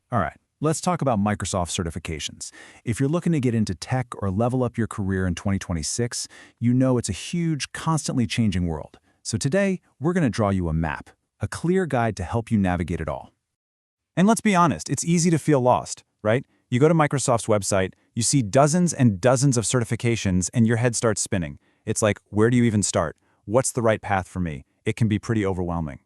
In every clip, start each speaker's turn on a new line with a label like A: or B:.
A: All right, let's talk about Microsoft certifications. If you're looking to get into tech or level up your career in 2026, you know it's a huge, constantly changing world. So today, we're going to draw you a map, a clear guide to help you navigate it all. And let's be honest, it's easy to feel lost, right? You go to Microsoft's website, you see dozens and dozens of certifications, and your head starts spinning. It's like, where do you even start? What's the right path for me? It can be pretty overwhelming.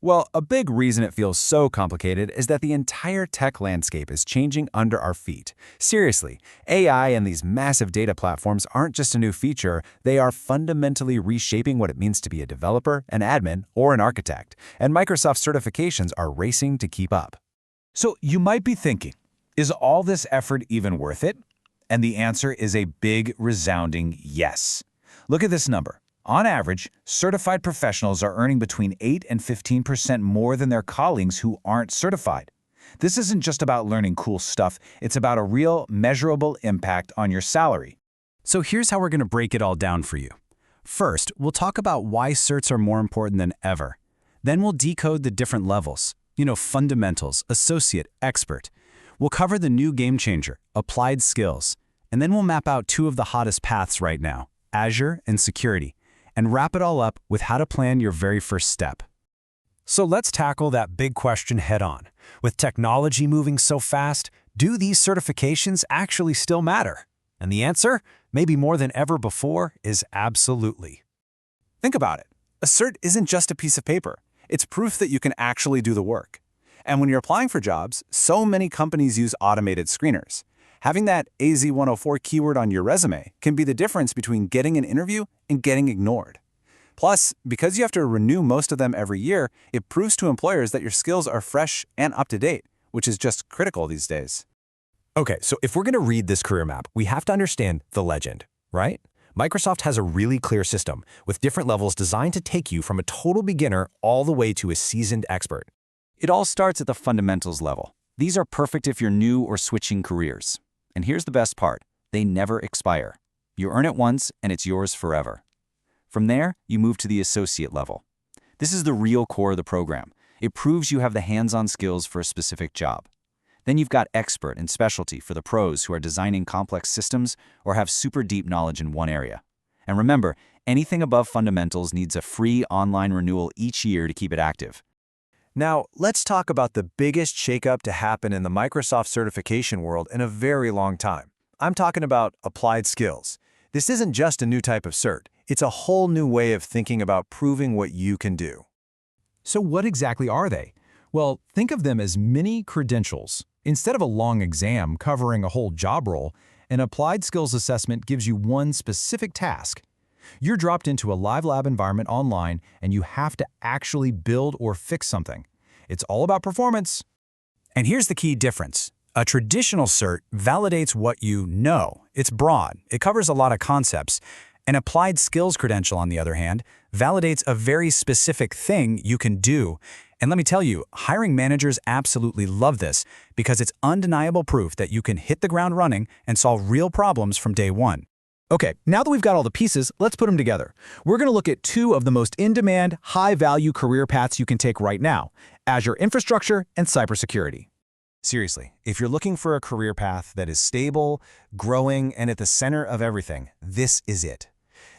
A: Well, a big reason it feels so complicated is that the entire tech landscape is changing under our feet. Seriously, AI and these massive data platforms aren't just a new feature, they are fundamentally reshaping what it means to be a developer, an admin, or an architect. And Microsoft certifications are racing to keep up. So you might be thinking, is all this effort even worth it? And the answer is a big, resounding yes. Look at this number. On average, certified professionals are earning between 8 and 15% more than their colleagues who aren't certified. This isn't just about learning cool stuff, it's about a real, measurable impact on your salary. So here's how we're going to break it all down for you. First, we'll talk about why certs are more important than ever. Then we'll decode the different levels. Fundamentals, associate, expert. We'll cover the new game changer, applied skills. And then we'll map out two of the hottest paths right now, Azure and security, and wrap it all up with how to plan your very first step.
B: So let's tackle that big question head-on. With technology moving so fast, do these certifications actually still matter? And the answer, maybe more than ever before, is absolutely.
A: Think about it. A cert isn't just a piece of paper. It's proof that you can actually do the work. And when you're applying for jobs, so many companies use automated screeners. Having that AZ-104 keyword on your resume can be the difference between getting an interview and getting ignored. Plus, because you have to renew most of them every year, it proves to employers that your skills are fresh and up to date, which is just critical these days.
B: Okay, so if we're going to read this career map, we have to understand the legend, right? Microsoft has a really clear system with different levels designed to take you from a total beginner all the way to a seasoned expert.
A: It all starts at the fundamentals level. These are perfect if you're new or switching careers. And here's the best part, they never expire. You earn it once and it's yours forever. From there, you move to the associate level. This is the real core of the program. It proves you have the hands-on skills for a specific job. Then you've got expert and specialty for the pros who are designing complex systems or have super deep knowledge in one area. And remember, anything above fundamentals needs a free online renewal each year to keep it active.
B: Now, let's talk about the biggest shakeup to happen in the Microsoft certification world in a very long time. I'm talking about applied skills. This isn't just a new type of cert. It's a whole new way of thinking about proving what you can do.
C: So what exactly are they? Well, think of them as mini credentials. Instead of a long exam covering a whole job role, an applied skills assessment gives you one specific task. You're dropped into a live lab environment online, and you have to actually build or fix something. It's all about performance.
B: And here's the key difference. A traditional cert validates what you know. It's broad. It covers a lot of concepts. An applied skills credential, on the other hand, validates a very specific thing you can do. And let me tell you, hiring managers absolutely love this because it's undeniable proof that you can hit the ground running and solve real problems from day one.
C: Okay, now that we've got all the pieces, let's put them together. We're going to look at two of the most in-demand, high-value career paths you can take right now, Azure Infrastructure and cybersecurity.
B: Seriously, if you're looking for a career path that is stable, growing, and at the center of everything, this is it.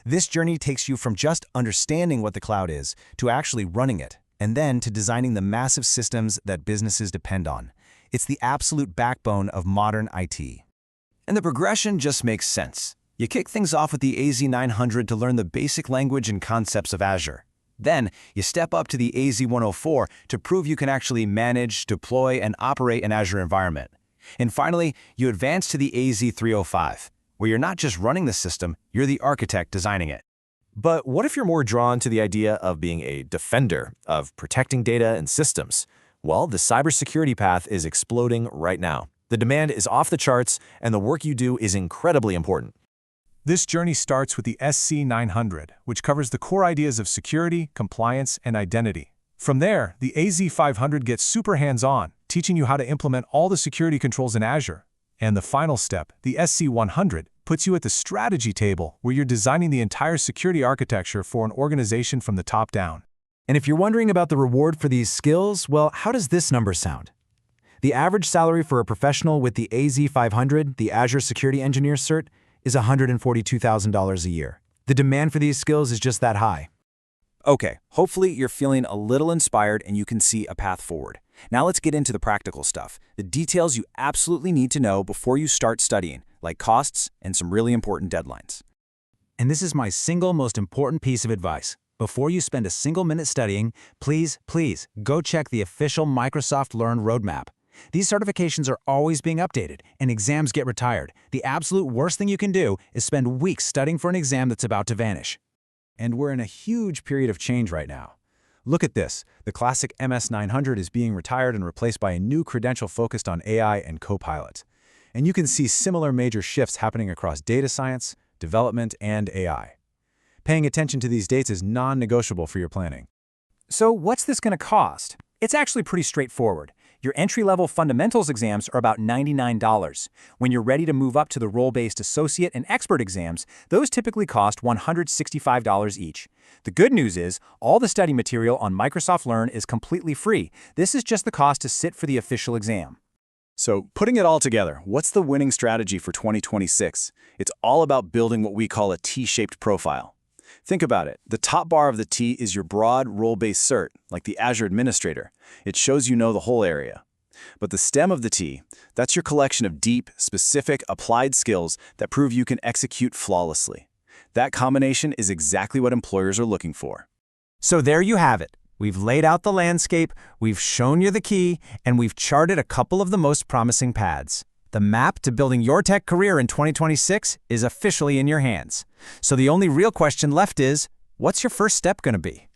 B: This journey takes you from just understanding what the cloud is to actually running it, and then to designing the massive systems that businesses depend on. It's the absolute backbone of modern IT.
A: And the progression just makes sense. You kick things off with the AZ-900 to learn the basic language and concepts of Azure. Then, you step up to the AZ-104 to prove you can actually manage, deploy, and operate an Azure environment. And finally, you advance to the AZ-305, where you're not just running the system, you're the architect designing it.
B: But what if you're more drawn to the idea of being a defender, of protecting data and systems? Well, the cybersecurity path is exploding right now. The demand is off the charts, and the work you do is incredibly important.
D: This journey starts with the SC-900, which covers the core ideas of security, compliance, and identity. From there, the AZ-500 gets super hands-on, teaching you how to implement all the security controls in Azure. And the final step, the SC-100, puts you at the strategy table where you're designing the entire security architecture for an organization from the top down.
C: And if you're wondering about the reward for these skills, well, how does this number sound?
B: The average salary for a professional with the AZ-900, the Azure Security Engineer cert, is $142,000 a year. The demand for these skills is just that high. Okay, hopefully you're feeling a little inspired and you can see a path forward. Now let's get into the practical stuff, the details you absolutely need to know before you start studying, like costs and some really important deadlines.
C: And this is my single most important piece of advice. Before you spend a single minute studying, please go check the official Microsoft Learn roadmap. These certifications are always being updated, and exams get retired. The absolute worst thing you can do is spend weeks studying for an exam that's about to vanish.
A: And we're in a huge period of change right now. Look at this. The classic MS-900 is being retired and replaced by a new credential focused on AI and Copilot. And you can see similar major shifts happening across data science, development, and AI. Paying attention to these dates is non-negotiable for your planning.
B: So what's this going to cost? It's actually pretty straightforward. Your entry-level fundamentals exams are about $99. When you're ready to move up to the role-based associate and expert exams, those typically cost $165 each. The good news is, all the study material on Microsoft Learn is completely free. This is just the cost to sit for the official exam.
A: So, putting it all together, what's the winning strategy for 2026? It's all about building what we call a T-shaped profile. Think about it. The top bar of the T is your broad, role-based cert, like the Azure Administrator. It shows you know the whole area. But the stem of the T, that's your collection of deep, specific, applied skills that prove you can execute flawlessly. That combination is exactly what employers are looking for.
B: So there you have it. We've laid out the landscape, we've shown you the key, and we've charted a couple of the most promising paths. The map to building your tech career in 2026 is officially in your hands. So the only real question left is, what's your first step going to be?